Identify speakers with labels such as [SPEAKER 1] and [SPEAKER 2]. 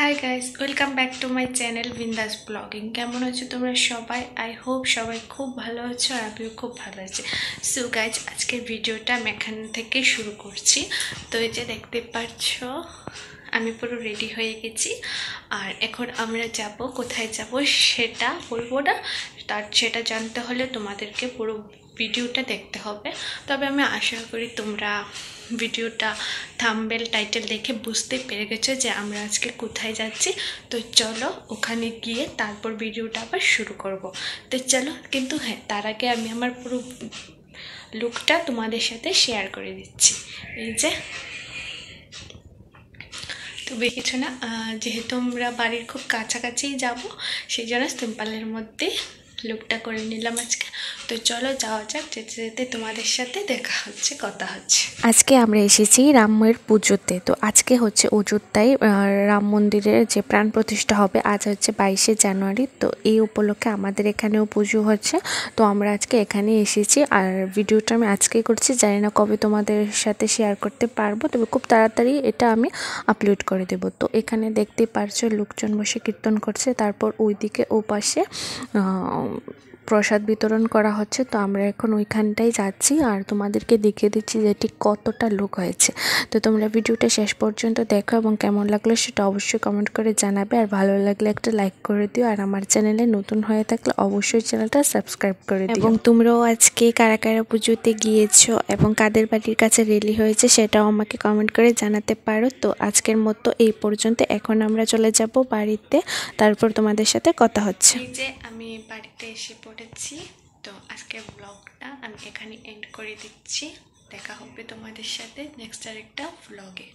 [SPEAKER 1] Hi guys, welcome back to my channel বিন্দাস blogging. কেমন আছো তোমরা সবাই? আই হোপ সবাই খুব ভালো আছো আর আমিও খুব ভালো আছি। সো গাইজ, আজকের ভিডিওটা আমি এখান থেকে শুরু করছি। তো এই যে দেখতে পাচ্ছ, আমি পুরো রেডি হয়ে গেছি। আর এখন আমরা যাব, কোথায় যাব সেটা বলবো না, সেটা জানতে হলে তোমাদেরকে পুরো ভিডিওটা দেখতে হবে। তবে আমি আশা করি তোমরা ভিডিওটা থাম্বনেল টাইটেল দেখে বুঝতে পেরে গেছো যে আমরা আজকে কোথায় যাচ্ছি। তো চলো ওখানে গিয়ে তারপর ভিডিওটা আবার শুরু করব। তো চলো, কিন্তু হ্যাঁ, তার আগে আমি আমার পুরো লুকটা তোমাদের সাথে শেয়ার করে দিচ্ছি। এই যে, তো বেশি কিছু না, যেহেতু আমরা বাড়ির খুব কাছাকাছিই যাব, সেই জন্য সিম্পলের মধ্যে লুকটা করে নিলাম আজকে। তো চলো যাওয়া যাক, যেতে যেতে তোমাদের সাথে দেখা হচ্ছে, কথা হচ্ছে।
[SPEAKER 2] আজকে আমরা এসেছি রামের পুজোতে। তো আজকে হচ্ছে অযোধ্যায় রাম মন্দিরের যে প্রাণ প্রতিষ্ঠা হবে, আজ হচ্ছে 22শে জানুয়ারি। তো এই উপলক্ষে আমাদের এখানেও পুজো হচ্ছে। তো আমরা আজকে এখানে এসেছি আর ভিডিওটা আমি আজকেই করছি, জানি না কবে তোমাদের সাথে শেয়ার করতে পারবো, তবে খুব তাড়াতাড়ি এটা আমি আপলোড করে দেব। তো এখানে দেখতে পারছো লোকজন বসে কীর্তন করছে, তারপর ওইদিকে ও পাশে প্রসাদ বিতরণ করা হচ্ছে। তো আমরা এখন ওইখানটাই যাচ্ছি আর তোমাদেরকে দেখিয়ে দিচ্ছি যে ঠিক কতটা লোক হয়েছে। তো তোমরা ভিডিওটা শেষ পর্যন্ত দেখো এবং কেমন লাগলো সেটা অবশ্যই কমেন্ট করে জানাবে। আর ভালো লাগলে একটা লাইক করে দিও, আর আমার চ্যানেলে নতুন হয়ে থাকলে অবশ্যই চ্যানেলটা সাবস্ক্রাইব করে দিও। এবং তোমরাও আজকে কারা কারা পুজোতে গিয়েছো এবং কাদের বাড়ির কাছে রেলি হয়েছে সেটাও আমাকে কমেন্ট করে জানাতে পারো। তো আজকের মতো এই পর্যন্ত, এখন আমরা চলে যাব বাড়িতে, তারপর তোমাদের সাথে কথা হচ্ছে।
[SPEAKER 1] এই যে আমি বাড়িতে এসে পড়েছি। তো আজকের ব্লগটা আমি এখানে এন্ড করে দিচ্ছি। দেখা হবে তোমাদের সাথে নেক্সট আরেকটা ব্লগে।